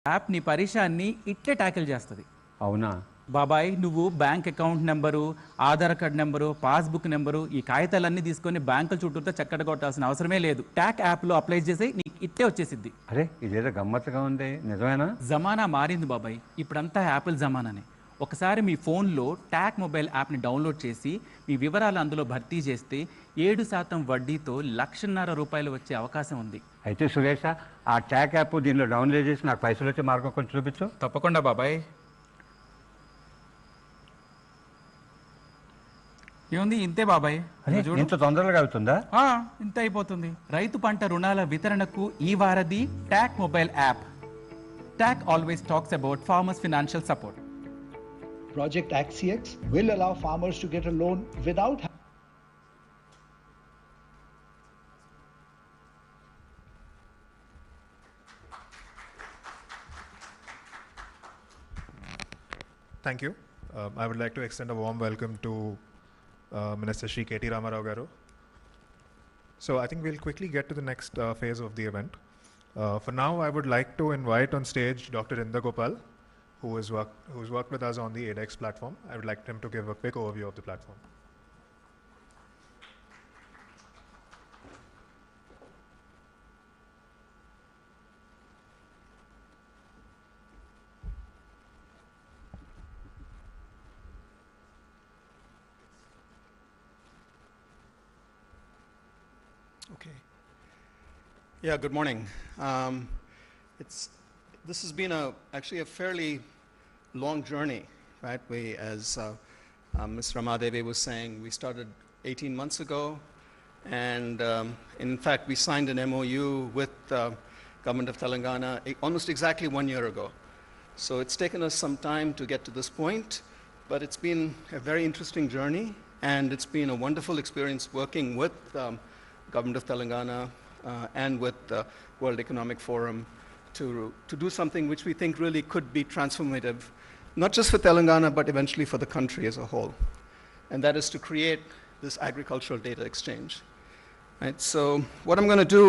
App నీ పరిశాన్ని ఇట్లే tackle చేస్తుంది. అవునా బాబాయ్, నువ్వు bank account number, Aadhaar card number, passbook number, ఈ కాగితాలన్నీ తీసుకొని బ్యాంకుల చుట్టూతో చక్కట కొట్టాల్సిన అవసరమే లేదు. ట్యాక్ యాప్లో అప్లై చేసి నీకు ఇట్టే వచ్చేసిద్ది. అరే ఇదేదో గమ్మత్తుగా ఉంది, నిజమేనా? జమానా మారింది బాబాయ్, ఇప్పుడంతా యాపిల్ జమానానే. ఒకసారి మీ ఫోన్లో ట్యాక్ మొబైల్ యాప్ని డౌన్లోడ్ చేసి మీ వివరాలు అందులో భర్తీ చేస్తే 7% వడ్డీతో ₹1,50,000 వచ్చే అవకాశం ఉంది. అయితే సురేష, ఆ ట్యాక్ యాప్ దీనిలో డౌన్లోడ్ చేసి నాకు పైసలు వచ్చే మార్గం కొంచెం చూపించు. తప్పకుండా బాబాయ్. ఏముంది, ఇంతే బాబాయ్. ఇంత తొందరగా అవుతుందా? ఇంత అయిపోతుంది. రైతు పంట రుణాల వితరణకు ఈ వారధి Tak mobile app. Tak always talks about farmers financial support. Project ADeX will allow farmers to get a loan without Thank you. I would like to extend a warm welcome to Minister Shri KT Ramarao Garu. So I think we'll quickly get to the next phase of the event. For now, I would like to invite on stage Dr. Inder Gopal, who's worked with us on the ADeX platform. I would like him to give a quick overview of the platform. Okay. Yeah, good morning. This has been actually a fairly long journey, right? We, as Ms. Ramadevi was saying, we started 18 months ago, and in fact, we signed an MOU with Government of Telangana almost exactly 1 year ago. So it's taken us some time to get to this point, but it's been a very interesting journey, and it's been a wonderful experience working with Government of Telangana and with the World Economic Forum to do something which we think really could be transformative, not just for Telangana, but eventually for the country as a whole. And that is to create this agricultural data exchange. Right? So what I'm going to do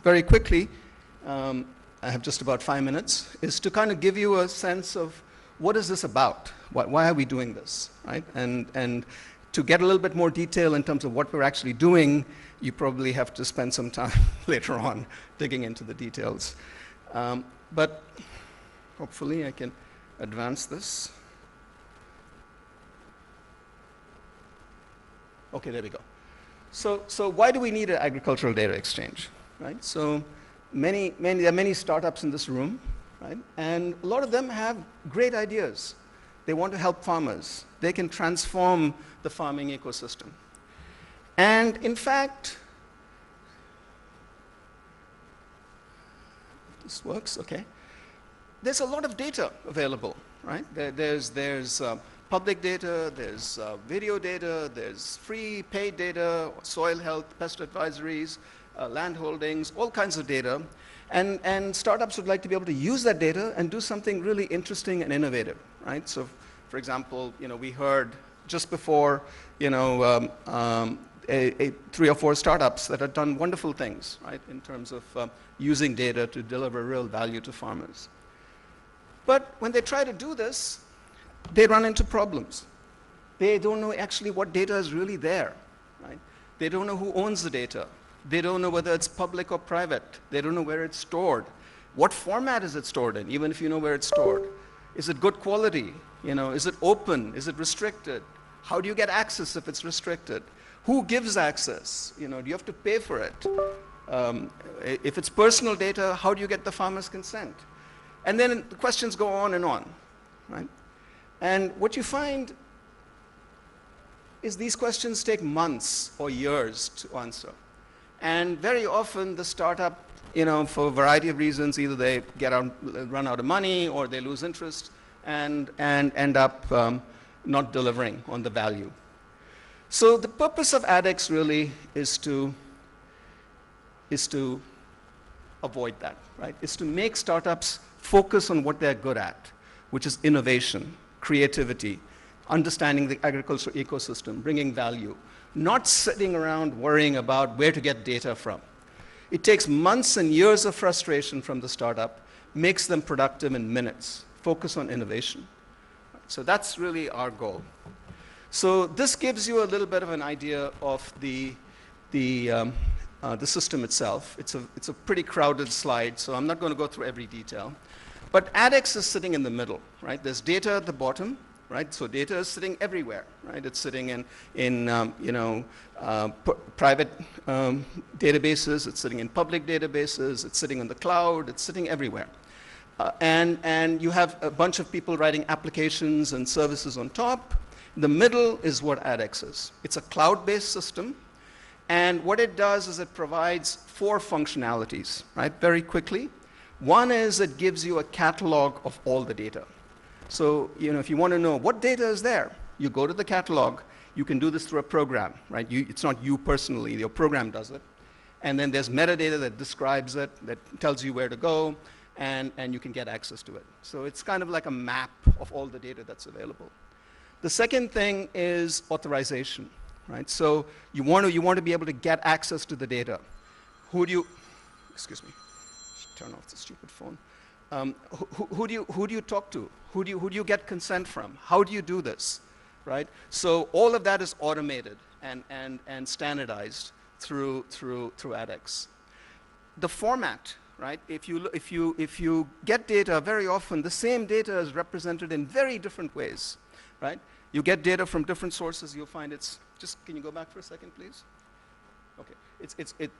very quickly, I have just about 5 minutes, is to kind of give you a sense of what is this about? Why are we doing this? Right? And to get a little bit more detail in terms of what we're actually doing, you probably have to spend some time later on digging into the details. But hopefully I can advance this. Okay, there we go. So why do we need an agricultural data exchange, right? So there are many startups in this room, right? And a lot of them have great ideas. They want to help farmers. They can transform the farming ecosystem. And in fact, this works, okay. There's a lot of data available, right? There's public data, there's video data, there's free paid data, soil health, pest advisories, land holdings, all kinds of data. And startups would like to be able to use that data and do something really interesting and innovative, right? So, for example, we heard just before, 3 or 4 startups that have done wonderful things, right, in terms of using data to deliver real value to farmers. But when they try to do this, they run into problems. They don't know actually what data is really there, right? They don't know who owns the data. They don't know whether it's public or private. They don't know where it's stored. What format is it stored in, even if you know where it's stored? Is it good quality? Is it open? Is it restricted? How do you get access if it's restricted? Who gives access? Do you have to pay for it? If it's personal data, how do you get the farmer's consent? And then the questions go on, right? And what you find is these questions take months or years to answer. And very often the startup, for a variety of reasons, either they run out of money or they lose interest and end up not delivering on the value. So the purpose of ADeX really is to avoid that, right? Is to make startups focus on what they're good at, which is innovation, creativity, understanding the agricultural ecosystem, bringing value, not sitting around worrying about where to get data from. It takes months and years of frustration from the startup makes them productive in minutes. Focus on innovation. So that's really our goal. So this gives you a little bit of an idea of the system itself. It's a pretty crowded slide, so I'm not going to go through every detail. But ADeX is sitting in the middle, right? There's data at the bottom, right? So data is sitting everywhere, right? It's sitting in private databases. It's sitting in public databases. It's sitting on the cloud. It's sitting everywhere. And you have a bunch of people writing applications and services on top. The middle is what ADeX is. It's a cloud-based system. And what it does is it provides 4 functionalities, right? Very quickly. One is it gives you a catalog of all the data. So, if you want to know what data is there, you go to the catalog. You can do this through a program, right? It's not you personally. Your program does it. And then there's metadata that describes it, that tells you where to go, and you can get access to it. So it's kind of like a map of all the data that's available. The second thing is authorization, right? So you want to be able to get access to the data. Excuse me, turn off the stupid phone. Who do you talk to? Who do you get consent from? How do you do this, right? So all of that is automated and standardized through ADeX. The format, right? If you get data, very often the same data is represented in very different ways, right? You get data from different sources. You'll find can you go back for a second, please? Okay.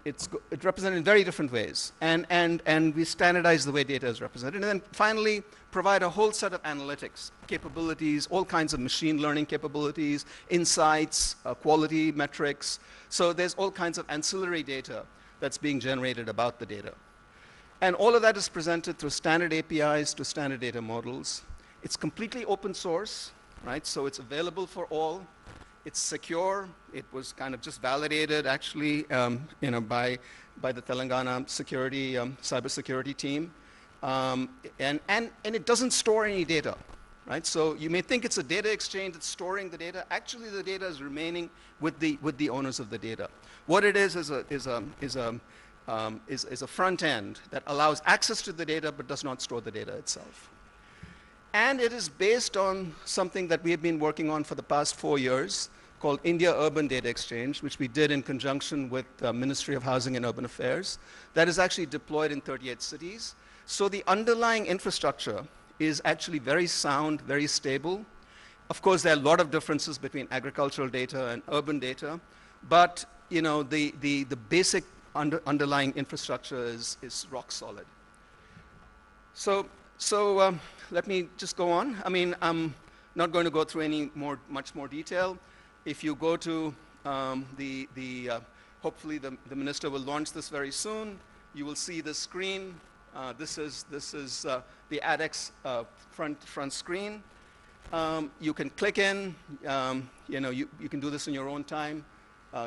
It's represented in very different ways, and we standardize the way data is represented. And then finally, provide a whole set of analytics capabilities, all kinds of machine learning capabilities, insights, quality metrics. So there's all kinds of ancillary data that's being generated about the data. And all of that is presented through standard APIs to standard data models. It's completely open source, right? So it's available for all. It's secure. It was kind of just validated, actually, by the Telangana cybersecurity team, and it doesn't store any data, right? So you may think it's a data exchange that's storing the data. Actually, the data is remaining with the owners of the data. What it is a front end that allows access to the data but does not store the data itself. And it is based on something that we have been working on for the past 4 years called India Urban Data Exchange, which we did in conjunction with the Ministry of Housing and Urban Affairs. That is actually deployed in 38 cities. So the underlying infrastructure is actually very sound, very stable. Of course, there are a lot of differences between agricultural data and urban data, but the basic underlying infrastructure is rock solid. So let me just go on. I mean, I'm not going to go through much more detail. If you go to hopefully the minister will launch this very soon. You will see the screen. This is the ADeX front screen. You can click in. You can do this in your own time.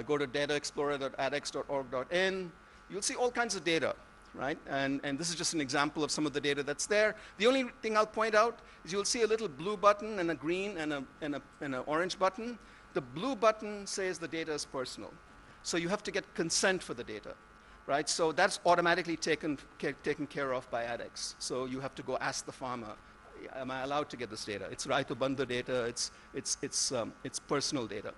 Go to dataexplorer.adex.org.in. You'll see all kinds of data, right? And this is just an example of some of the data that's there. The only thing I'll point out is you'll see a little blue button and a green and an orange button. The blue button says the data is personal. So you have to get consent for the data, right? So that's automatically taken care of by ADeX. So you have to go ask the farmer, am I allowed to get this data? It's Raitu Bandhu data. It's personal data.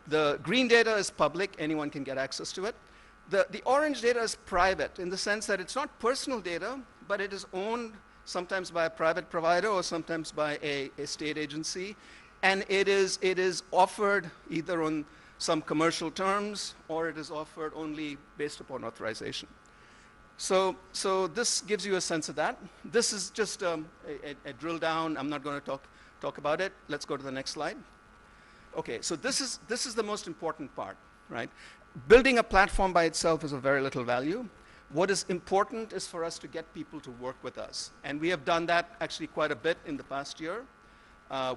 The green data is public. Anyone can get access to it. The orange data is private in the sense that it's not personal data, but it is owned sometimes by a private provider or sometimes by a state agency. And it is offered either on some commercial terms or it is offered only based upon authorization. So this gives you a sense of that. This is just a drill down. I'm not going to talk about it. Let's go to the next slide. Okay, so this is the most important part, right? Building a platform by itself is of very little value. What is important is for us to get people to work with us. And we have done that actually quite a bit in the past year.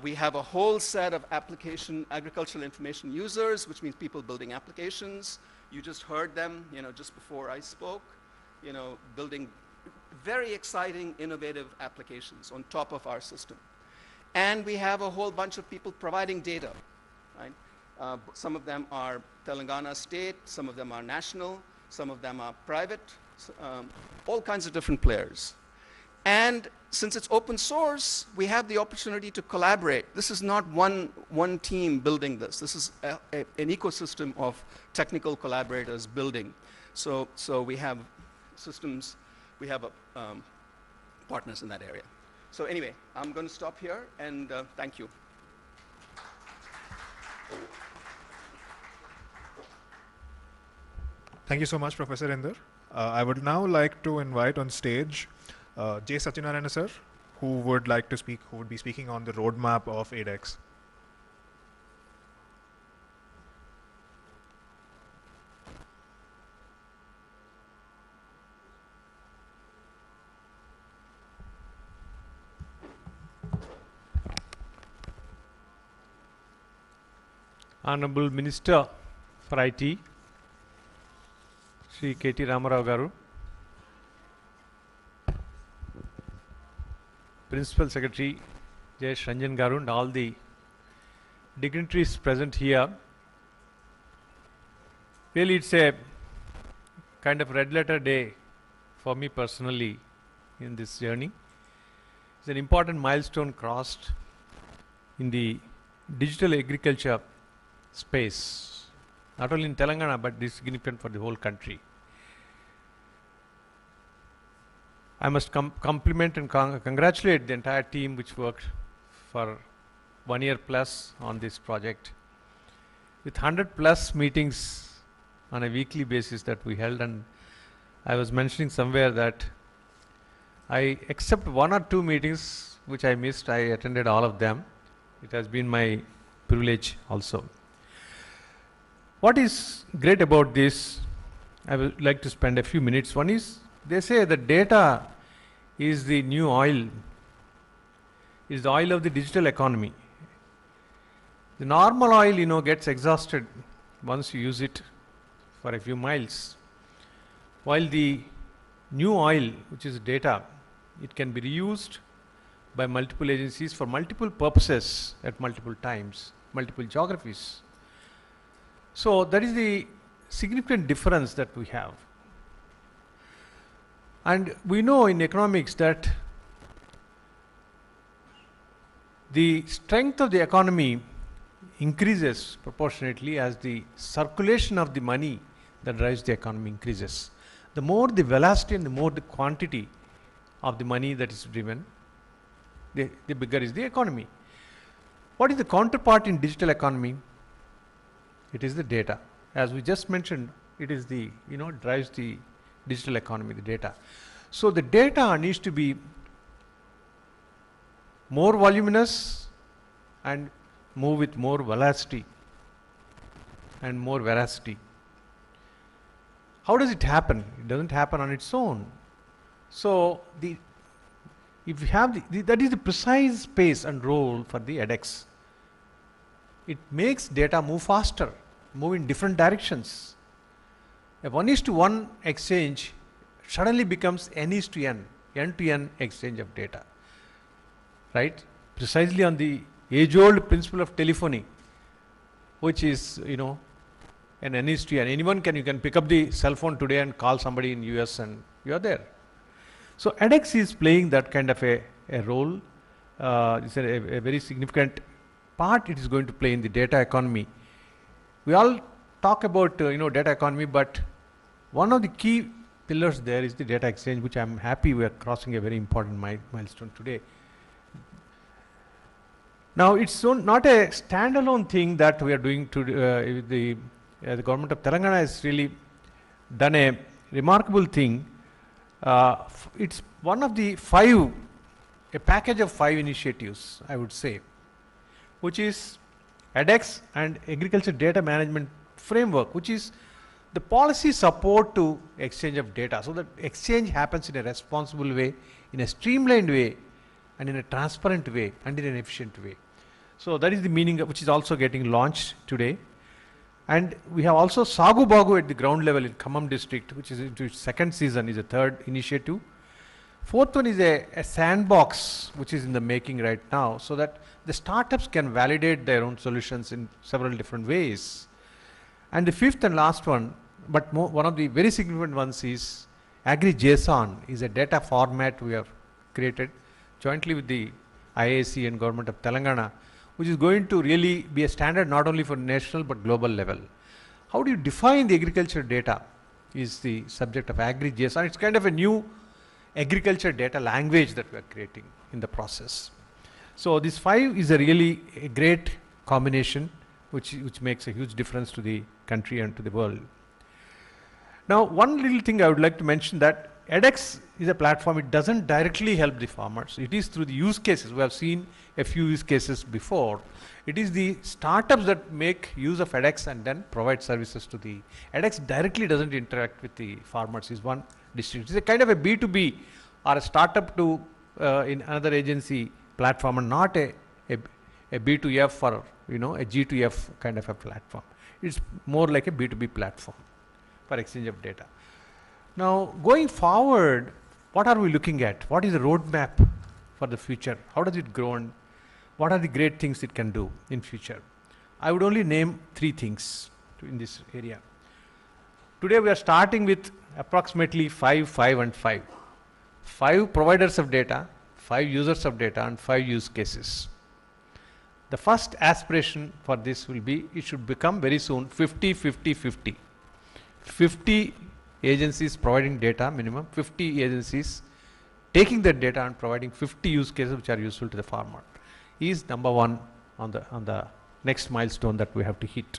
We have a whole set of agricultural information users, which means people building applications. You just heard them, just before I spoke, building very exciting, innovative applications on top of our system. And we have a whole bunch of people providing data, right? Some of them are Telangana state, some of them are national, some of them are private, all kinds of different players. And since it's open source, we have the opportunity to collaborate. This is not one team building this. This is an ecosystem of technical collaborators building. So we have systems, we have partners in that area. So anyway, I'm going to stop here, and thank you. Thank you so much, Professor Inder. I would now like to invite on stage J. Satyanarayana sir, who would like to speak, who would be speaking on the roadmap of ADeX. Honorable Minister for IT, Shri KT Ramarao Garu, Principal Secretary Jayesh Ranjan Garu, and all the dignitaries present here. Really, it's a kind of red letter day for me personally in this journey. It's an important milestone crossed in the digital agriculture space, not only in Telangana, but this is significant for the whole country. I must compliment and congratulate the entire team which worked for 1 year plus on this project, with 100 plus meetings on a weekly basis that we held. And I was mentioning somewhere that except 1 or 2 meetings which I missed, I attended all of them. It has been my privilege also. What is great about this, I would like to spend a few minutes. One is, they say that data is the new oil, is the oil of the digital economy. The normal oil, gets exhausted once you use it for a few miles. While the new oil, which is data, it can be reused by multiple agencies for multiple purposes at multiple times, multiple geographies. So that is the significant difference that we have. And we know in economics that the strength of the economy increases proportionately as the circulation of the money that drives the economy increases. The more the velocity and the more the quantity of the money that is driven, the bigger is the economy. What is the counterpart in digital economy? It is the data. As we just mentioned, it is the, drives the digital economy, the data. So the data needs to be more voluminous and move with more velocity and more veracity. How does it happen? It doesn't happen on its own. So if you have that is the precise space and role for the ADeX. It makes data move faster, move in different directions. A 1:1 exchange suddenly becomes N:1, end-to-end exchange of data, right? Precisely on the age-old principle of telephony, which is, an N:1. Anyone you can pick up the cell phone today and call somebody in US and you are there. So ADeX is playing that kind of a role. It's a very significant part it is going to play in the data economy. We all talk about, data economy, but one of the key pillars there is the data exchange, which I'm happy we are crossing a very important milestone today. Now, it's not a standalone thing that we are doing to the government of Telangana has really done a remarkable thing. It's one of the a package of 5 initiatives, I would say, which is ADeX and Agriculture Data Management Framework, which is the policy support to exchange of data, so that exchange happens in a responsible way, in a streamlined way, and in a transparent way, and in an efficient way. So that is the meaning of, which is also getting launched today. And we have also Sagu Bagu at the ground level in Khammam district, which is into its 2nd season, is a 3rd initiative. 4th one is a sandbox, which is in the making right now, so that the startups can validate their own solutions in several different ways. And the 5th and last one, but one of the very significant ones, is AgriJSON, is a data format we are created jointly with the IAC and government of Telangana, which is going to really be a standard not only for national but global level. How do you define the agriculture data is the subject of Agri-JSON. It's kind of a new agriculture data language that we are creating in the process. So this 5 is a really a great combination which makes a huge difference to the country and to the world. Now, one little thing I would like to mention that ADeX is a platform, it doesn't directly help the farmers. It is through the use cases. We have seen a few use cases before. It is the startups that make use of ADeX and then provide services to the ADeX directly doesn't interact with the farmers is one distinction. It's a kind of a B2B or a startup to in another agency platform and not a B2F or a G2F kind of a platform. It's more like a B2B platform for exchange of data. Now, going forward, what are we looking at? What is the roadmap for the future? How does it grow and what are the great things it can do in future? I would only name 3 things in this area. Today we are starting with approximately 5, 5 and 5. 5 providers of data, 5 users of data and 5 use cases. The first aspiration for this will be, it should become very soon 50, 50, 50. 50 agencies providing data minimum, 50 agencies taking that data and providing 50 use cases which are useful to the farmer is number 1 on the next milestone that we have to hit.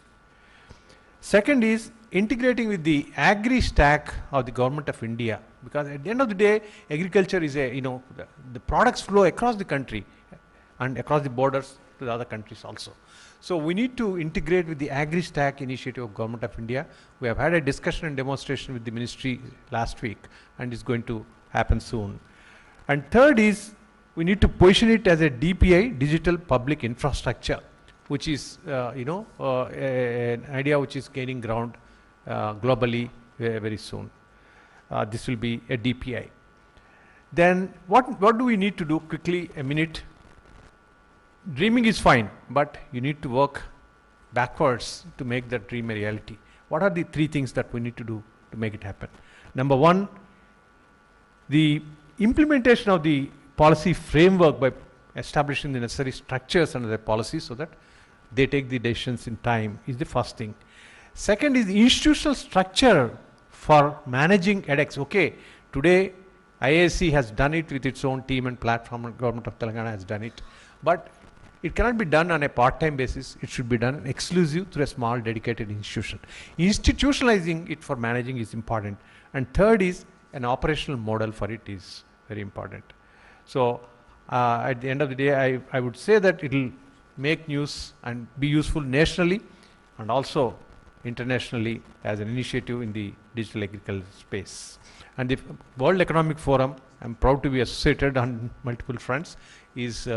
Second is integrating with the agri stack of the government of India, because at the end of the day agriculture is the products flow across the country and across the borders to the other countries also. So we need to integrate with the agri-stack initiative of Government of India. We have had a discussion and demonstration with the ministry last week and it's going to happen soon. And third is we need to position it as a DPI, digital public infrastructure, which is an idea which is gaining ground globally very soon. This will be a DPI. Then what do we need to do quickly, a minute? Dreaming is fine, but you need to work backwards to make that dream a reality. What are the 3 things that we need to do to make it happen? Number 1, the implementation of the policy framework by establishing the necessary structures under the policy so that they take the decisions in time is the first thing. Second is the institutional structure for managing ADeX. Okay, today IAC has done it with its own team and platform and Government of Telangana has done it. But it cannot be done on a part-time basis. It should be done exclusive through a small dedicated institution. Institutionalizing it for managing is important. And third is an operational model for it is very important. So at the end of the day, I would say that it will make news and be useful nationally and also internationally as an initiative in the digital agriculture space. And the World Economic Forum, I'm proud to be associated on multiple fronts, is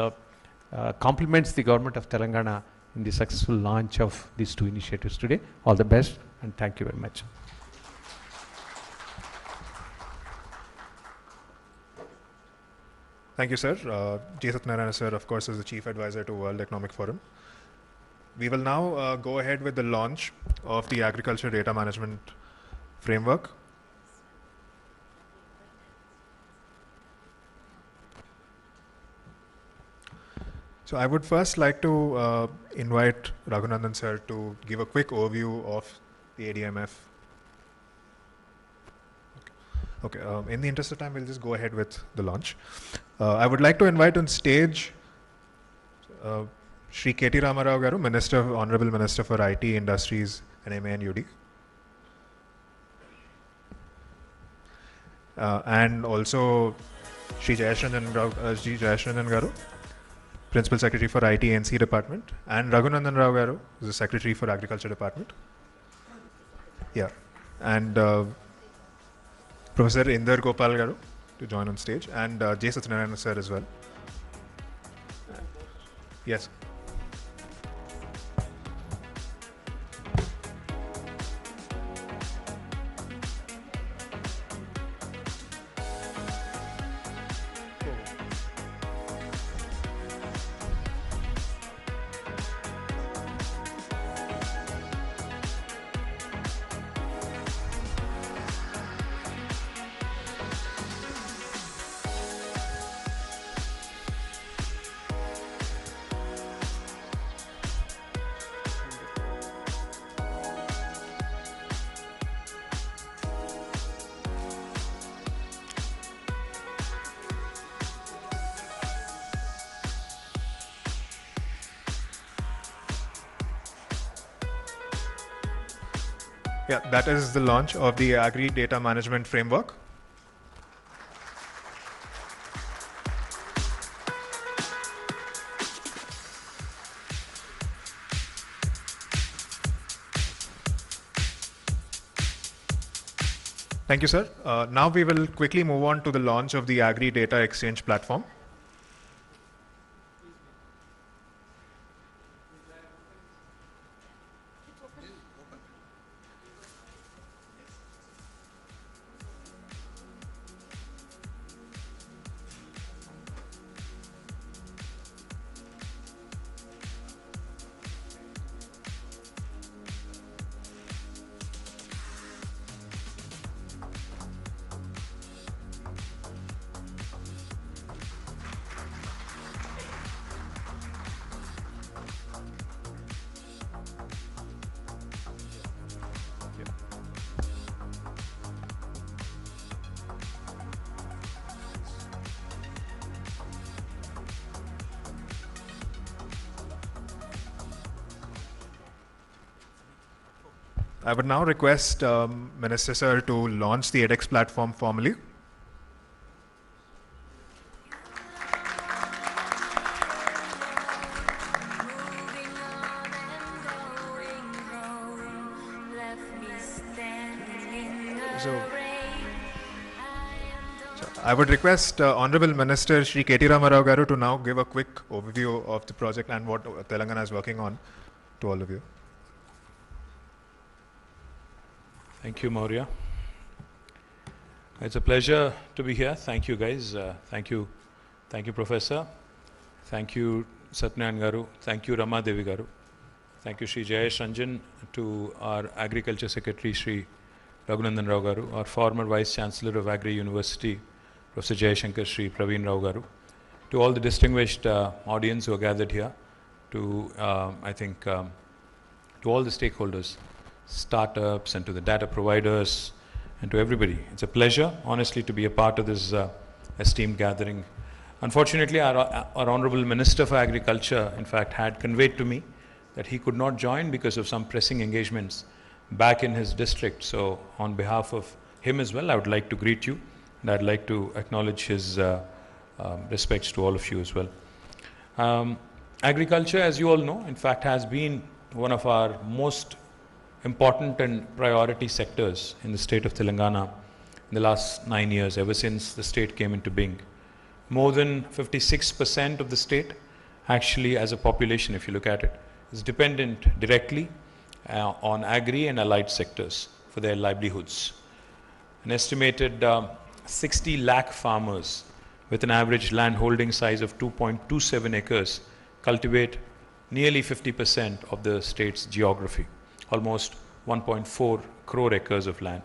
compliments the government of Telangana in the successful launch of these 2 initiatives today. All the best and thank you very much. Thank you, sir. J. Satyanarayana, sir, of course, is the Chief Advisor to World Economic Forum. We will now go ahead with the launch of the Agriculture Data Management Framework. So I would first like to invite Raghunandan sir to give a quick overview of the ADMF. Okay, in the interest of time, we'll just go ahead with the launch. I would like to invite on stage Shri KT Ramarao Garu, Honorable Minister for IT, Industries and MA and UD. And also Shri Jayashandan Garu, Principal Secretary for IT NC Department, and Raghunandan Rao Garu, who is the Secretary for Agriculture Department. Yeah, and Professor Inder Gopal Garu to join on stage, and J. Satyanarayana sir as well. Yes. Yeah, that is the launch of the Agri Data Management Framework. Thank you, sir. Now we will quickly move on to the launch of the Agri Data Exchange platform. I would now request Minister Sir to launch the ADeX platform formally. So I would request Honorable Minister Shri KT Rama Rao Garu to now give a quick overview of the project and what Telangana is working on to all of you. Thank you, Maurya. It's a pleasure to be here. Thank you, guys. Thank you, Professor. Thank you, Satyanarayan Garu. Thank you, Rama Devi Garu. Thank you, Shri Jayesh Ranjan, to our Agriculture Secretary, Shri Raghunandan Rao Garu, our former Vice Chancellor of Agri University, Professor Jayashankar Shri Praveen Rao Garu, to all the distinguished audience who are gathered here, to, to all the stakeholders, startups and to the data providers and to everybody. It's a pleasure, honestly, to be a part of this esteemed gathering. Unfortunately, our Honorable Minister for Agriculture, in fact, had conveyed to me that he could not join because of some pressing engagements back in his district. So on behalf of him as well, I would like to greet you, and I'd like to acknowledge his respects to all of you as well. Agriculture, as you all know, in fact, has been one of our most important and priority sectors in the state of Telangana in the last 9 years, ever since the state came into being. More than 56% of the state, actually, as a population, if you look at it, is dependent directly on agri and allied sectors for their livelihoods. An estimated 60 lakh farmers with an average land holding size of 2.27 acres cultivate nearly 50% of the state's geography, almost 1.4 crore acres of land.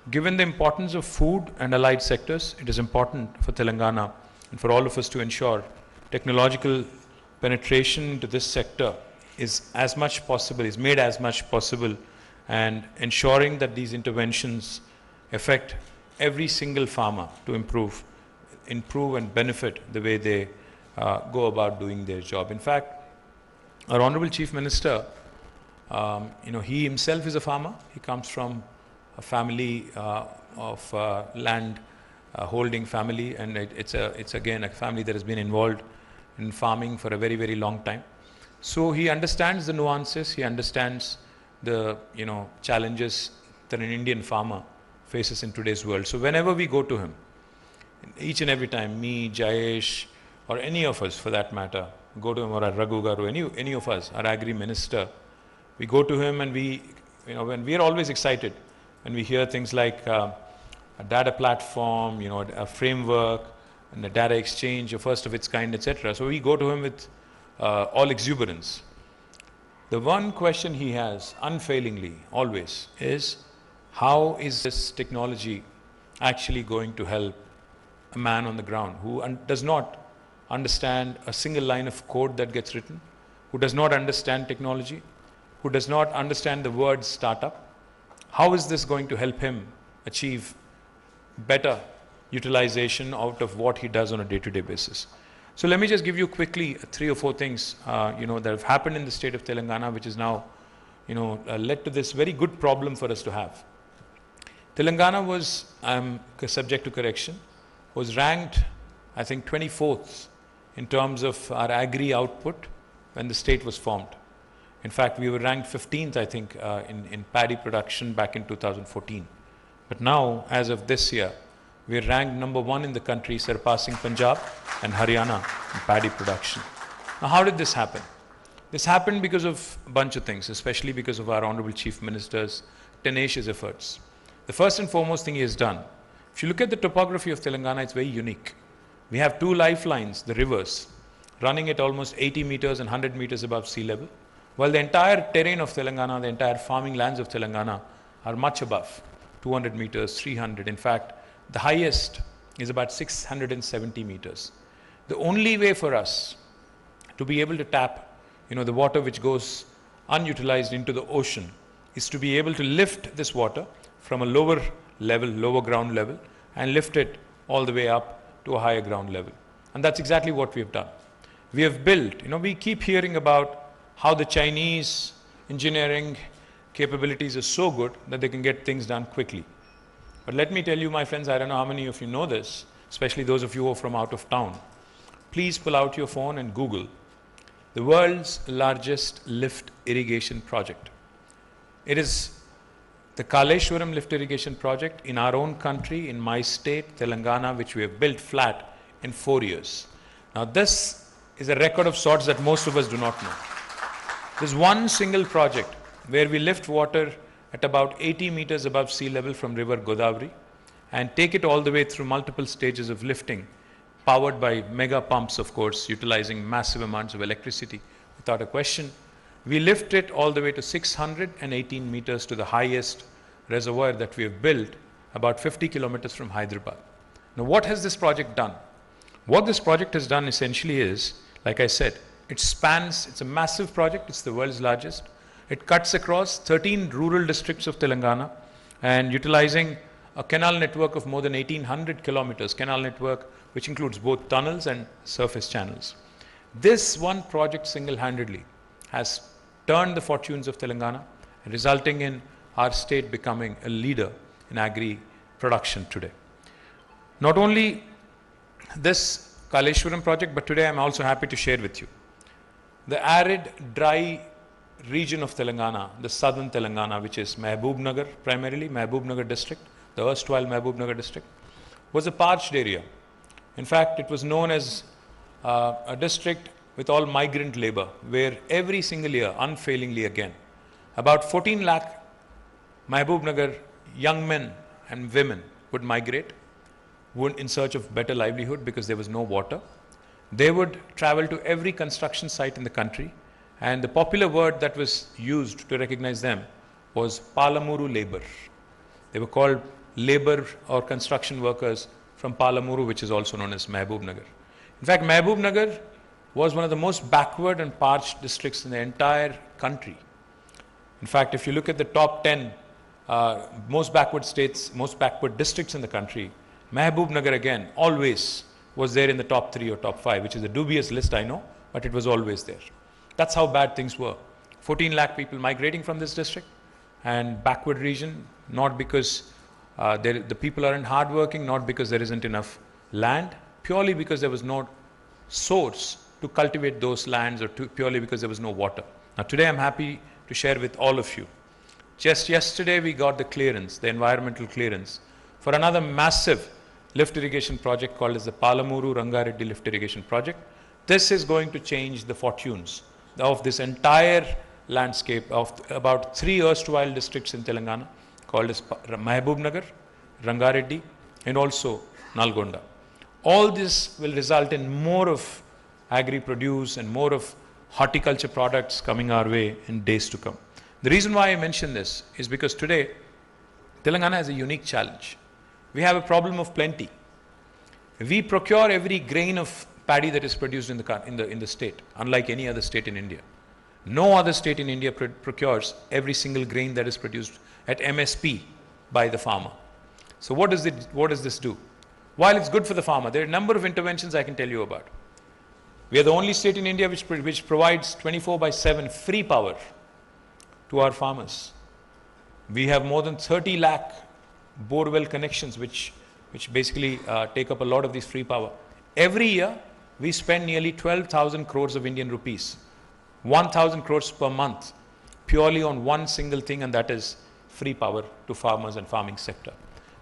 Given the importance of food and allied sectors, it is important for Telangana and for all of us to ensure technological penetration into this sector is made as much possible, and ensuring that these interventions affect every single farmer to improve and benefit the way they go about doing their job. In fact, our Honorable Chief Minister, he himself is a farmer. He comes from a family of land holding family, and it's again a family that has been involved in farming for a very, very long time. So he understands the nuances, he understands the challenges that an Indian farmer faces in today's world. So whenever we go to him, each and every time, me, Jayesh, or any of us for that matter, go to him, or Raghu Garu, any of us, our Agri Minister, we go to him and when we are always excited when we hear things like a data platform, a framework, and a data exchange, a first of its kind, etc. So we go to him with all exuberance. The one question he has, unfailingly, always, is how is this technology actually going to help a man on the ground who does not understand a single line of code that gets written, who does not understand technology, who does not understand the word startup? How is this going to help him achieve better utilization out of what he does on a day-to-day basis? So let me just give you quickly 3 or 4 things that have happened in the state of Telangana, which is now led to this very good problem for us to have. Telangana was, I'm subject to correction, was ranked, I think, 24th in terms of our agri output when the state was formed. In fact, we were ranked 15th, I think, in paddy production back in 2014. But now, as of this year, we are ranked number 1 in the country, surpassing Punjab and Haryana in paddy production. Now, how did this happen? This happened because of a bunch of things, especially because of our Honorable Chief Minister's tenacious efforts. The first and foremost thing he has done, if you look at the topography of Telangana, it's very unique. We have 2 lifelines, the rivers, running at almost 80 meters and 100 meters above sea level, while the entire terrain of Telangana, the entire farming lands of Telangana are much above, 200 meters, 300. In fact, the highest is about 670 meters. The only way for us to be able to tap the water which goes unutilized into the ocean is to be able to lift this water from a lower level, lower ground level, and lift it all the way up to a higher ground level. And that's exactly what we have done. We have built, we keep hearing about how the Chinese engineering capabilities are so good that they can get things done quickly. But let me tell you, my friends, I don't know how many of you know this, especially those of you who are from out of town. Please pull out your phone and Google the world's largest lift irrigation project. It is the Kaleshwaram lift irrigation project in our own country, in my state, Telangana, which we have built flat in 4 years. Now this is a record of sorts that most of us do not know. There's one single project where we lift water at about 80 meters above sea level from river Godavari and take it all the way through multiple stages of lifting, powered by mega pumps, of course, utilizing massive amounts of electricity without a question. We lift it all the way to 618 meters to the highest reservoir that we have built, about 50 kilometers from Hyderabad. Now, what has this project done? What this project has done essentially is, like I said, it spans, it's a massive project, it's the world's largest. It cuts across 13 rural districts of Telangana and utilizing a canal network of more than 1800 kilometers, canal network which includes both tunnels and surface channels. This one project single-handedly has turned the fortunes of Telangana, resulting in our state becoming a leader in agri production today. Not only this Kaleshwaram project, but today I'm also happy to share with you the arid, dry region of Telangana, the southern Telangana, which is Mahbubnagar, primarily Mahbubnagar district, the erstwhile Mahbubnagar district, was a parched area. In fact, it was known as a district with all migrant labor, where every single year, unfailingly again, about 14 lakh Mahbubnagar young men and women would migrate in search of better livelihood because there was no water. They would travel to every construction site in the country, and the popular word that was used to recognize them was Palamuru labor. They were called labor or construction workers from Palamuru, which is also known as Mahbubnagar. In fact, Mahbubnagar was one of the most backward and parched districts in the entire country. In fact, if you look at the top 10 most backward states, most backward districts in the country, Mahbubnagar again always was there in the top 3 or top 5, which is a dubious list, I know, but it was always there. That's how bad things were. 14 lakh people migrating from this district, and backward region, not because the people aren't hardworking, not because there isn't enough land, purely because there was no source to cultivate those lands, or purely because there was no water. Now today I'm happy to share with all of you. Just yesterday we got the clearance, the environmental clearance, for another massive lift irrigation project called as the Palamuru Rangareddy lift irrigation project. This is going to change the fortunes of this entire landscape of about 3 erstwhile districts in Telangana called as Mahbubnagar, Rangareddy, and also Nalgonda. All this will result in more of agri-produce and more of horticulture products coming our way in days to come. The reason why I mention this is because today Telangana has a unique challenge. We have a problem of plenty. We procure every grain of paddy that is produced in the state, unlike any other state in India. No other state in India procures every single grain that is produced at MSP by the farmer. So what does this do? While it's good for the farmer, there are a number of interventions I can tell you about. We are the only state in India which provides 24/7 free power to our farmers. We have more than 30 lakh borewell connections which basically take up a lot of this free power. Every year, we spend nearly 12,000 crores of Indian rupees, 1,000 crores per month, purely on one single thing, and that is free power to farmers and farming sector.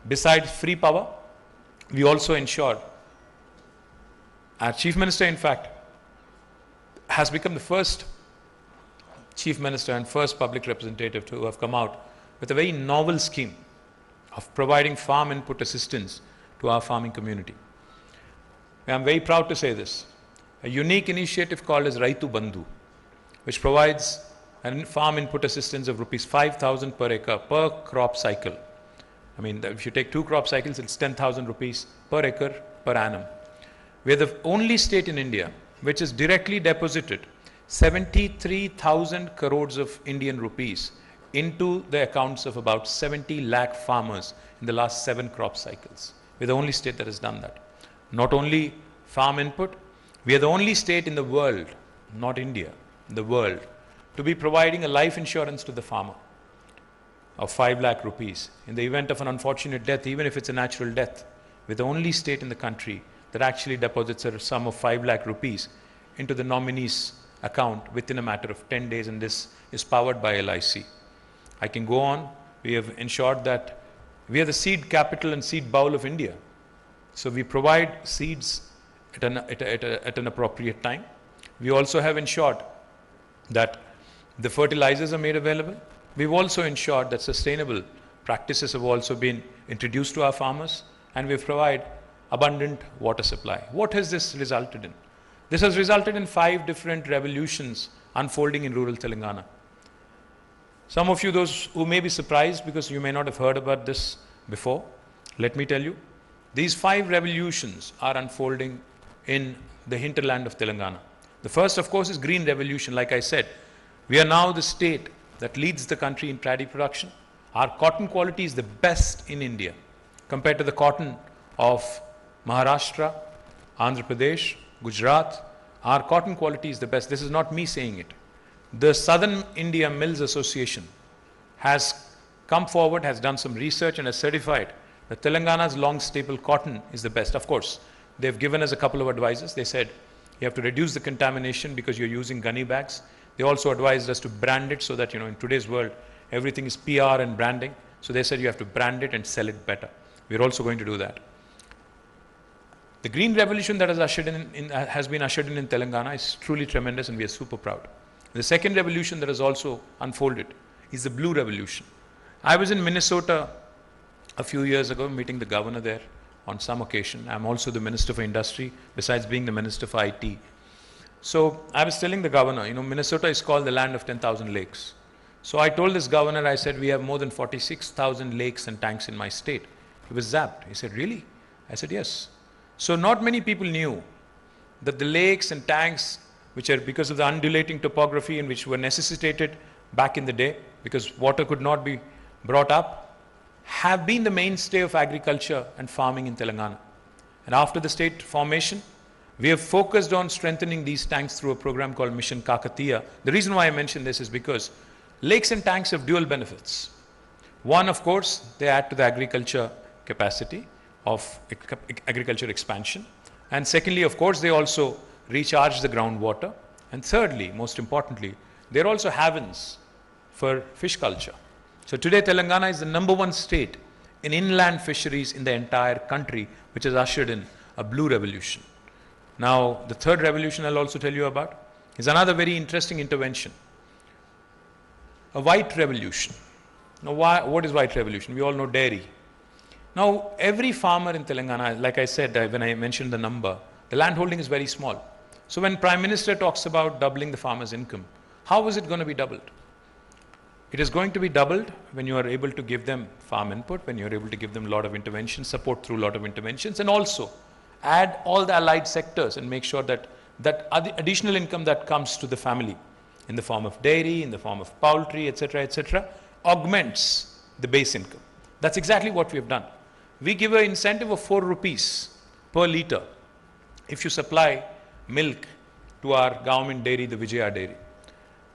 Besides free power, we also ensure, our Chief Minister, in fact, has become the first Chief Minister and first public representative to have come out with a very novel scheme of providing farm input assistance to our farming community. I'm very proud to say this. A unique initiative called as Raitu Bandhu, which provides a farm input assistance of rupees 5,000 per acre per crop cycle. I mean, if you take 2 crop cycles, it's 10,000 rupees per acre per annum. We're the only state in India which has directly deposited 73,000 crores of Indian rupees into the accounts of about 70 lakh farmers in the last 7 crop cycles. We're the only state that has done that. Not only farm input, we are the only state in the world, not India, the world, to be providing a life insurance to the farmer of 5 lakh rupees in the event of an unfortunate death, even if it's a natural death. We're the only state in the country that actually deposits a sum of 5 lakh rupees into the nominee's account within a matter of 10 days, and this is powered by LIC. I can go on. We have ensured that we are the seed capital and seed bowl of India. So we provide seeds at an appropriate time. We also have ensured that the fertilizers are made available. We've also ensured that sustainable practices have also been introduced to our farmers, and we provide abundant water supply. What has this resulted in? This has resulted in 5 different revolutions unfolding in rural Telangana. Some of you, those who may be surprised because you may not have heard about this before, let me tell you, these 5 revolutions are unfolding in the hinterland of Telangana. The first, of course, is Green Revolution. Like I said, we are now the state that leads the country in paddy production. Our cotton quality is the best in India compared to the cotton of Maharashtra, Andhra Pradesh, Gujarat. Our cotton quality is the best. This is not me saying it. The Southern India Mills Association has come forward, has done some research, and has certified that Telangana's long staple cotton is the best. Of course, they've given us a couple of advices. They said you have to reduce the contamination because you're using gunny bags. They also advised us to brand it so that, in today's world, everything is PR and branding. So they said you have to brand it and sell it better. We're also going to do that. The green revolution that has been ushered in Telangana is truly tremendous, and we are super proud. The second revolution that has also unfolded is the blue revolution. I was in Minnesota a few years ago meeting the governor there on some occasion. I'm also the Minister for Industry, besides being the Minister for IT. So I was telling the governor, Minnesota is called the land of 10,000 lakes. So I told this governor, I said, we have more than 46,000 lakes and tanks in my state. He was zapped. He said, really? I said, yes. So not many people knew that the lakes and tanks, which are because of the undulating topography and which were necessitated back in the day, because water could not be brought up, have been the mainstay of agriculture and farming in Telangana. And after the state formation, we have focused on strengthening these tanks through a program called Mission Kakatiya. The reason why I mention this is because lakes and tanks have dual benefits. One, of course, they add to the agriculture capacity of agriculture expansion. And secondly, of course, they also recharge the groundwater. And thirdly, most importantly, they're also havens for fish culture. So today, Telangana is the #1 state in inland fisheries in the entire country, which has ushered in a blue revolution. Now, the third revolution I'll also tell you about is another very interesting intervention. A white revolution. Now, what is white revolution? We all know dairy. Now, every farmer in Telangana, like I said, when I mentioned the number, the land holding is very small. So when Prime Minister talks about doubling the farmer's income, how is it going to be doubled? It is going to be doubled when you are able to give them farm input, when you are able to give them a lot of interventions, support through a lot of interventions, and also add all the allied sectors and make sure that additional income that comes to the family in the form of dairy, in the form of poultry, etc., augments the base income. That's exactly what we have done. We give an incentive of 4 rupees per litre if you supply milk to our government dairy, the Vijaya dairy.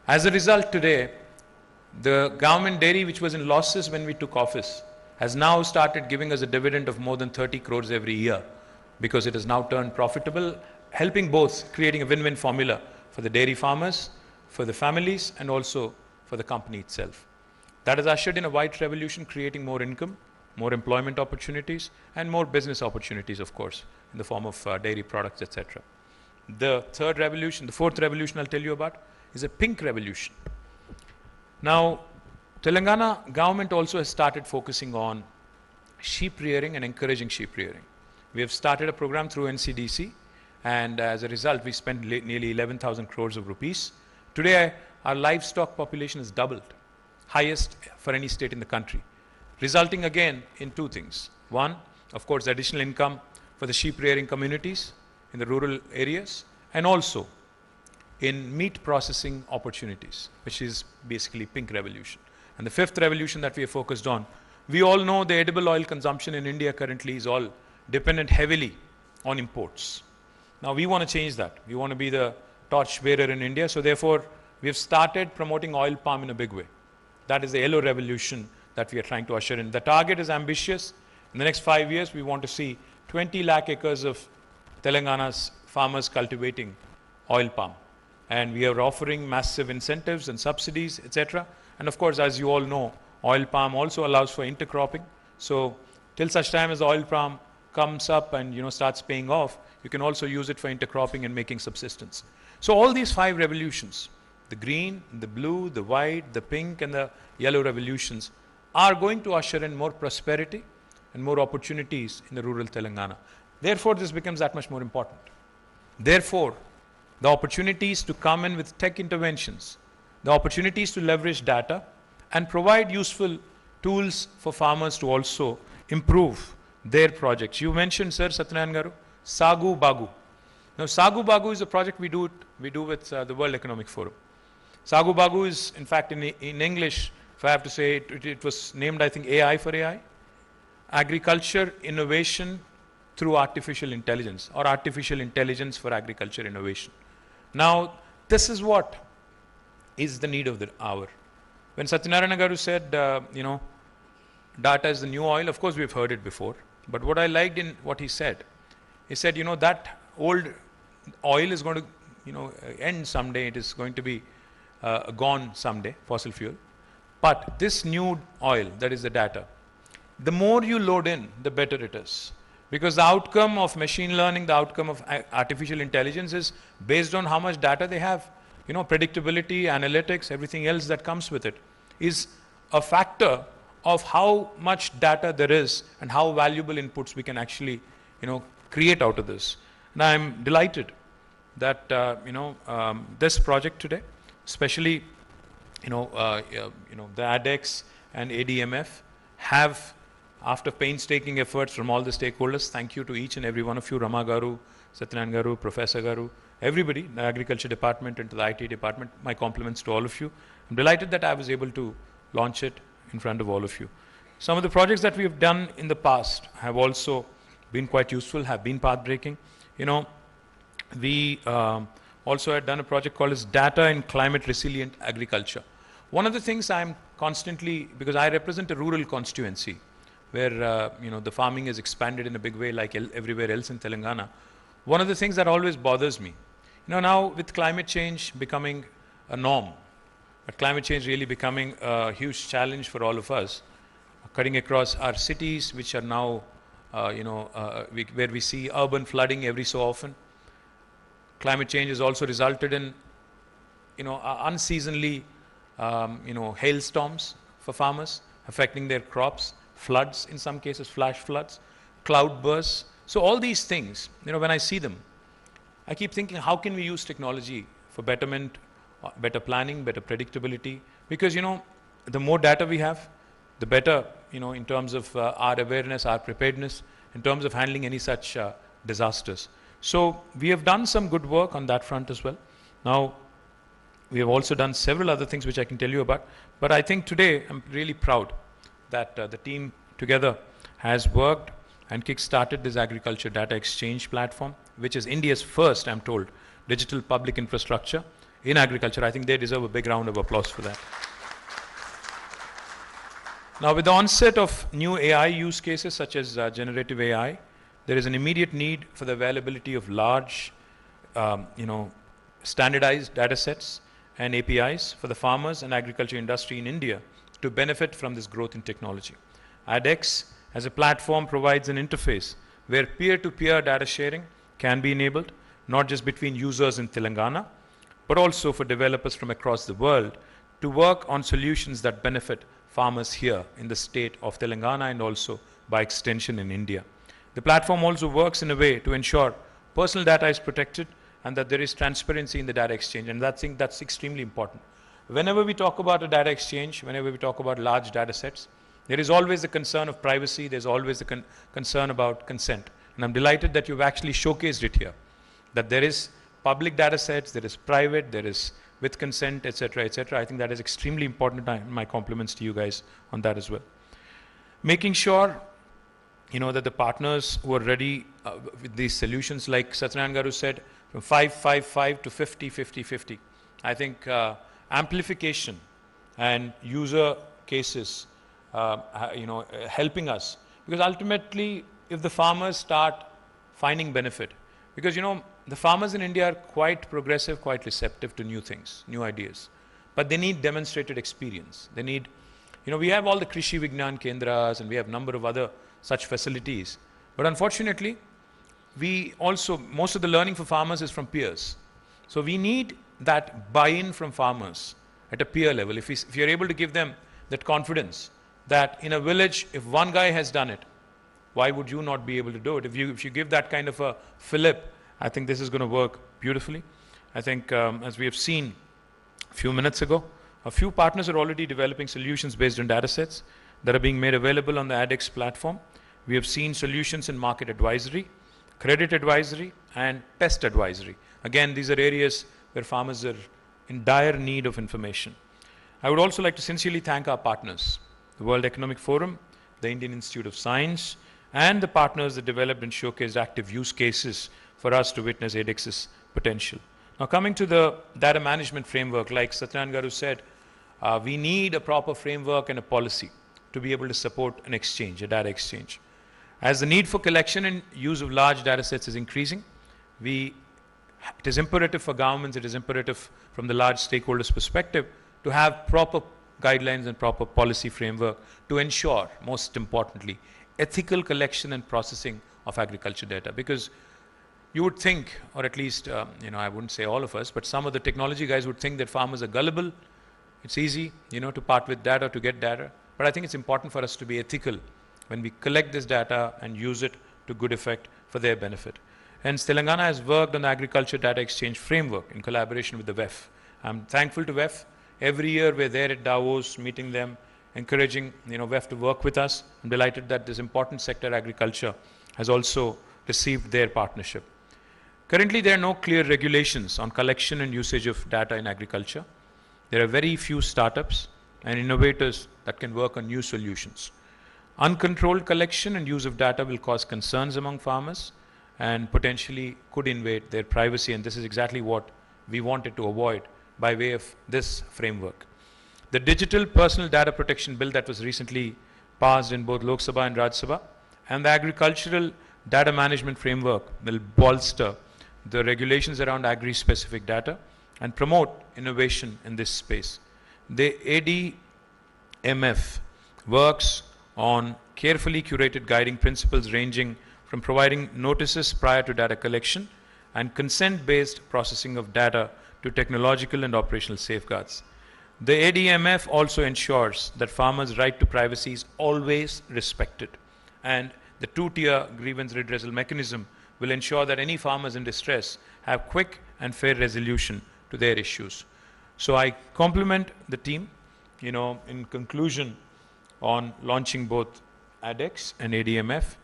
As a result, today, The government dairy, which was in losses when we took office, has now started giving us a dividend of more than 30 crores every year because it has now turned profitable, helping both, creating a win-win formula for the dairy farmers, for the families, and also for the company itself. That has ushered in a white revolution, creating more income, more employment opportunities, and more business opportunities, of course, in the form of dairy products, etc. The third revolution, the fourth revolution I'll tell you about, is a pink revolution. Now, Telangana government also has started focusing on sheep rearing and encouraging sheep rearing. We have started a program through NCDC, and as a result, we spent nearly 11,000 crores of rupees. Today, our livestock population has doubled, highest for any state in the country, resulting again in two things. One, of course, additional income for the sheep rearing communities in the rural areas, and also in meat processing opportunities, which is basically pink revolution. And the fifth revolution that we are focused on, we all know the edible oil consumption in India currently is all dependent heavily on imports. Now we want to change that. We want to be the torch bearer in India. So therefore, we have started promoting oil palm in a big way. That is the yellow revolution that we are trying to usher in. The target is ambitious. In the next 5 years, we want to see 20 lakh acres of Telangana's farmers cultivating oil palm. And we are offering massive incentives and subsidies, etc. And of course, as you all know, oil palm also allows for intercropping. So till such time as oil palm comes up and starts paying off, you can also use it for intercropping and making subsistence. So all these 5 revolutions, the green, the blue, the white, the pink, and the yellow revolutions, are going to usher in more prosperity and more opportunities in the rural Telangana. Therefore, this becomes that much more important. Therefore, the opportunities to come in with tech interventions, the opportunities to leverage data and provide useful tools for farmers to also improve their projects. You mentioned, Sir Satyanarayan Garu, Sagu Bagu. Now, Sagu Bagu is a project we do with the World Economic Forum. Sagu Bagu is, in fact, in English, if I have to say, it was named, I think, AI for AI. Agriculture Innovation through Artificial Intelligence, or Artificial Intelligence for Agriculture Innovation. Now, this is what is the need of the hour. When Satyanarayan Garu said, data is the new oil, of course we've heard it before. But what I liked in what he said, that old oil is going to, end someday. It is going to be gone someday, fossil fuel. But this new oil, that is the data, the more you load in, the better it is. Because the outcome of machine learning, the outcome of artificial intelligence is based on how much data they have. Predictability, analytics, everything else that comes with it is a factor of how much data there is and how valuable inputs we can actually, create out of this. And I'm delighted that, this project today, especially, the ADeX and ADMF have, after painstaking efforts from all the stakeholders, thank you to each and every one of you, Rama Garu, Satyanarayan Garu, Professor Garu, everybody, the Agriculture Department and to the IT Department, my compliments to all of you. I'm delighted that I was able to launch it in front of all of you. Some of the projects that we have done in the past have also been quite useful, have been path-breaking. We also had done a project called as Data and Climate Resilient Agriculture. One of the things I'm constantly, because I represent a rural constituency where the farming is expanded in a big way like everywhere else in Telangana. One of the things that always bothers me, now with climate change becoming a norm, but climate change really becoming a huge challenge for all of us, cutting across our cities, which are now, where we see urban flooding every so often. Climate change has also resulted in, unseasonally, hailstorms for farmers, affecting their crops, floods, in some cases flash floods, cloud bursts. So all these things, when I see them, I keep thinking, how can we use technology for betterment, better planning, better predictability? Because, the more data we have, the better, in terms of our awareness, our preparedness, in terms of handling any such disasters. So we have done some good work on that front as well. Now, we have also done several other things which I can tell you about. But I think today, I'm really proud that the team together has worked and kick-started this agriculture data exchange platform, which is India's first, I'm told, digital public infrastructure in agriculture. I think they deserve a big round of applause for that. Now, with the onset of new AI use cases such as generative AI, there is an immediate need for the availability of large, standardized data sets and APIs for the farmers and agriculture industry in India to benefit from this growth in technology. ADeX as a platform provides an interface where peer-to-peer data sharing can be enabled, not just between users in Telangana, but also for developers from across the world to work on solutions that benefit farmers here in the state of Telangana and also by extension in India. The platform also works in a way to ensure personal data is protected and that there is transparency in the data exchange, and I think that's extremely important. Whenever we talk about a data exchange, whenever we talk about large data sets, there is always the concern of privacy, there's always the concern about consent. And I'm delighted that you've actually showcased it here, that there is public data sets, there is private, there is with consent, etc., etc. I think that is extremely important. My compliments to you guys on that as well. Making sure, that the partners who are ready with these solutions, like Satyanarayan Garu said, from 5-5-5 to 50-50-50. I think amplification and user cases, helping us. Because ultimately, if the farmers start finding benefit, because the farmers in India are quite progressive, quite receptive to new things, new ideas. But they need demonstrated experience. They need, we have all the Krishi Vignan Kendras and we have a number of other such facilities. But unfortunately, most of the learning for farmers is from peers. So we need that buy-in from farmers at a peer level. If you're able to give them that confidence that in a village, if one guy has done it, why would you not be able to do it? If you give that kind of a fillip, I think this is going to work beautifully. I think as we have seen a few minutes ago, a few partners are already developing solutions based on data sets that are being made available on the ADeX platform. We have seen solutions in market advisory, credit advisory, and pest advisory. Again, these are areas where farmers are in dire need of information. I would also like to sincerely thank our partners, the World Economic Forum, the Indian Institute of Science, and the partners that developed and showcased active use cases for us to witness ADEX's potential. Now, coming to the data management framework, like Satyanarayan Garu said, we need a proper framework and a policy to be able to support an exchange, a data exchange. As the need for collection and use of large data sets is increasing, it is imperative for governments, it is imperative from the large stakeholders' perspective to have proper guidelines and proper policy framework to ensure, most importantly, ethical collection and processing of agriculture data. Because you would think, or at least, I wouldn't say all of us, but some of the technology guys would think that farmers are gullible. It's easy, to part with data, to get data. But I think it's important for us to be ethical when we collect this data and use it to good effect for their benefit. Hence, Telangana has worked on the Agriculture Data Exchange Framework in collaboration with the WEF. I'm thankful to WEF. Every year we're there at Davos, meeting them, encouraging WEF to work with us. I'm delighted that this important sector, agriculture, has also received their partnership. Currently, there are no clear regulations on collection and usage of data in agriculture. There are very few startups and innovators that can work on new solutions. Uncontrolled collection and use of data will cause concerns among farmers and potentially could invade their privacy, and this is exactly what we wanted to avoid by way of this framework. The Digital Personal Data Protection Bill that was recently passed in both Lok Sabha and Raj Sabha, and the Agricultural Data Management Framework will bolster the regulations around agri-specific data and promote innovation in this space. The ADMF works on carefully curated guiding principles ranging from providing notices prior to data collection and consent-based processing of data to technological and operational safeguards. The ADMF also ensures that farmers' right to privacy is always respected, and the two-tier grievance redressal mechanism will ensure that any farmers in distress have quick and fair resolution to their issues. So I compliment the team, in conclusion, on launching both ADeX and ADMF.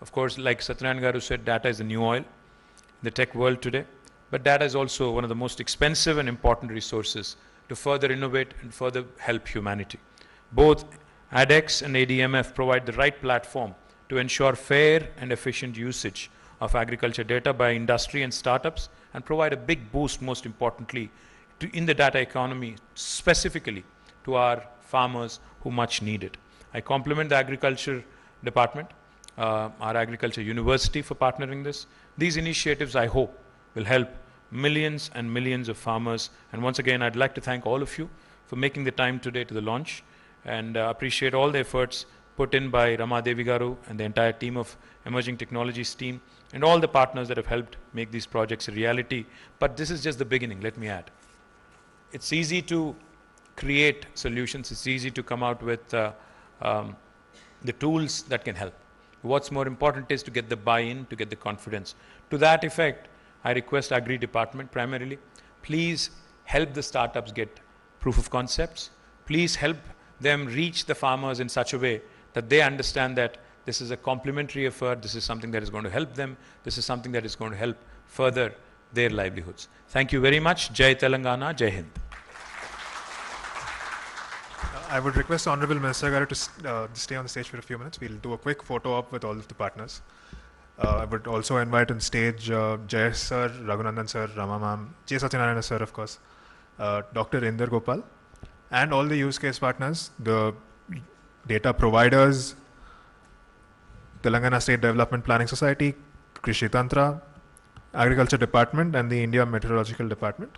Of course, like Satyanarayan Garu said, data is the new oil in the tech world today. But data is also one of the most expensive and important resources to further innovate and further help humanity. Both ADeX and ADMF provide the right platform to ensure fair and efficient usage of agriculture data by industry and startups, and provide a big boost, most importantly, in the data economy, specifically to our farmers who much need it. I compliment the agriculture department, our agriculture university for partnering this. These initiatives, I hope, will help millions and millions of farmers. And once again, I'd like to thank all of you for making the time today to the launch, and appreciate all the efforts put in by Rama Devi Garu and the entire team of Emerging Technologies team, and all the partners that have helped make these projects a reality. But this is just the beginning, let me add. It's easy to create solutions, it's easy to come out with the tools that can help. What's more important is to get the buy-in, to get the confidence. To that effect, I request Agri Department primarily, please help the startups get proof of concepts. Please help them reach the farmers in such a way that they understand that this is a complementary effort, this is something that is going to help them, this is something that is going to help further their livelihoods. Thank you very much. Jai Telangana, Jai Hind. I would request Honorable Minister Garu to stay on the stage for a few minutes. We'll do a quick photo op with all of the partners. I would also invite on stage Jay Sir, Raghunandan Sir, Rama Ma'am, J. Satyanarayana Sir, of course, Dr. Inder Gopal, and all the use case partners, the data providers, Telangana State Development Planning Society, Krishi Tantra, Agriculture Department, and the India Meteorological Department.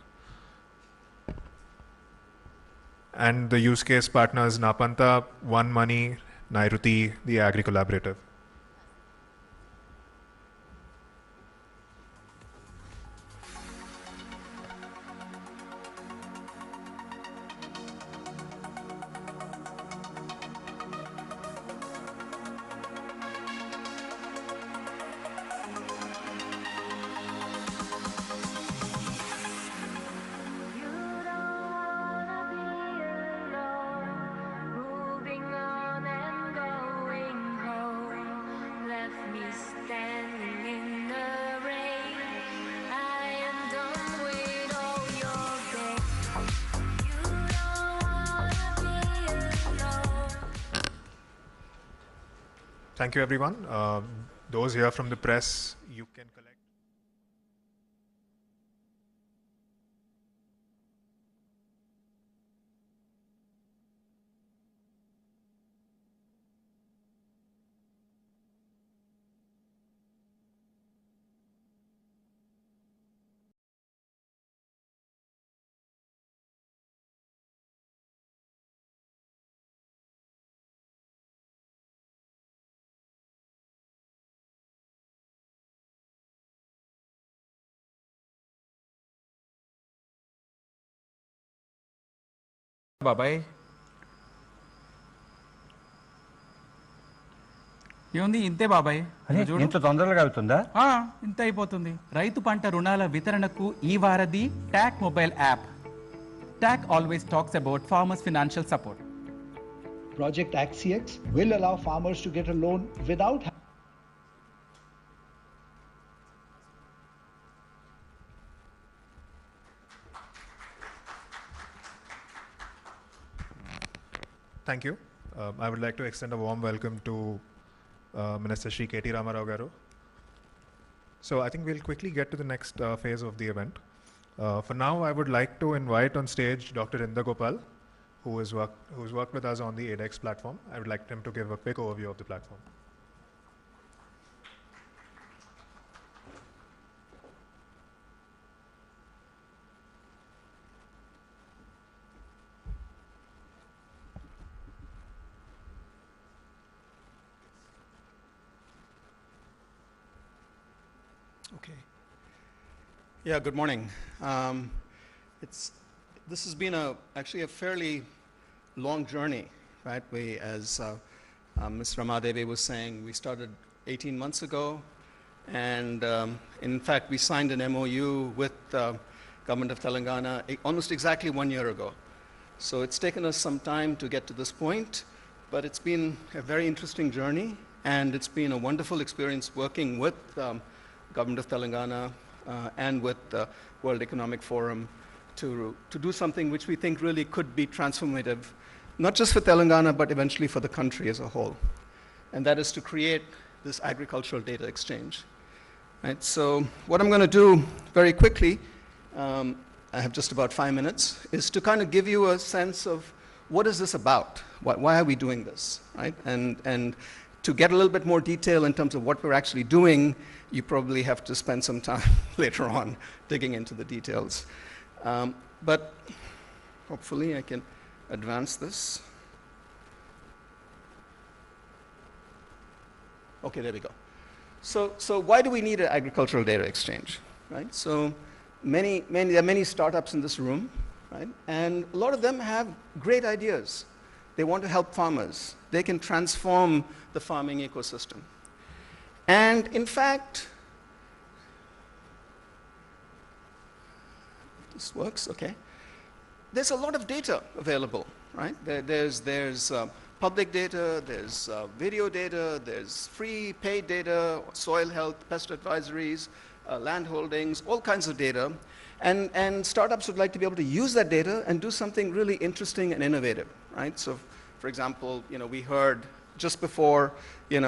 And the use case partners, Napanta, One Money, Nairuti, the Agri Collaborative. Thank you, everyone. Those here from the press, you can collect. బాబాయ్ ఏముంది ఇంతే బాబాయ్. అదే చూడు. ఇంత తొందరగా అవుతుందా? ఇంత అయిపోతుంది. రైతు పంట రుణాల వితరణకు ఈ వారధి talk mobile app. Talk always talks about farmers financial support. Project AXIX will allow farmers to get a loan without Thank you. I would like to extend a warm welcome to Minister Shri KT Ramarao Garu. So I think we'll quickly get to the next phase of the event. For now, I would like to invite on stage Dr. Inder Gopal, who's worked with us on the ADeX platform. I would like him to give a quick overview of the platform. Okay. Yeah, good morning. This has been actually a fairly long journey, right? We, as Ms. Ramadevi was saying, we started 18 months ago, and in fact, we signed an MOU with the government of Telangana almost exactly 1 year ago. So it's taken us some time to get to this point, but it's been a very interesting journey, and it's been a wonderful experience working with government of Telangana and with the World Economic Forum to do something which we think really could be transformative, not just for Telangana, but eventually for the country as a whole. And that is to create this agricultural data exchange. Right? So what I'm going to do very quickly, I have just about 5 minutes, is to kind of give you a sense of what is this about? Why are we doing this, right? And to get a little bit more detail in terms of what we're actually doing, you probably have to spend some time later on digging into the details. But hopefully I can advance this. Okay, there we go. So why do we need an agricultural data exchange, right? So there are many startups in this room, right? And a lot of them have great ideas. They want to help farmers. They can transform the farming ecosystem. And in fact, this works, okay. There's a lot of data available, right? There's public data, there's video data, there's free paid data, soil health, pest advisories, land holdings, all kinds of data. And startups would like to be able to use that data and do something really interesting and innovative, right? So, for example, we heard just before, 3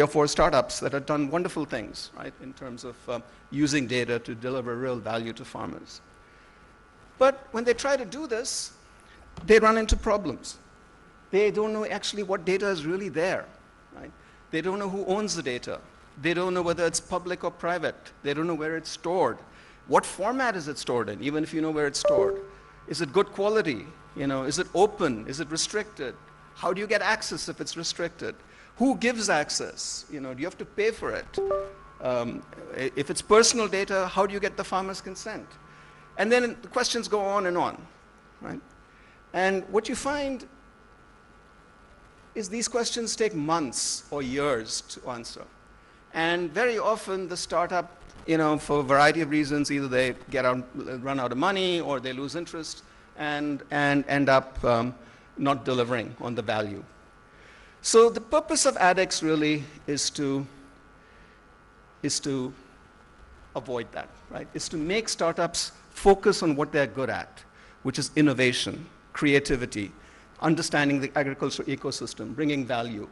or 4 startups that have done wonderful things, right, in terms of using data to deliver real value to farmers. But when they try to do this, they run into problems. They don't know actually what data is really there, right? They don't know who owns the data. They don't know whether it's public or private. They don't know where it's stored. What format is it stored in, even if you know where it's stored? Is it good quality? Is it open? Is it restricted? How do you get access if it's restricted? Who gives access? Do you have to pay for it? If it's personal data, how do you get the farmer's consent? And then the questions go on, right? And what you find is these questions take months or years to answer. And very often the startup, for a variety of reasons, either they run out of money or they lose interest and end up not delivering on the value. So the purpose of ADeX really is to avoid that, right? Is to make startups focus on what they're good at, which is innovation, creativity, understanding the agricultural ecosystem, bringing value,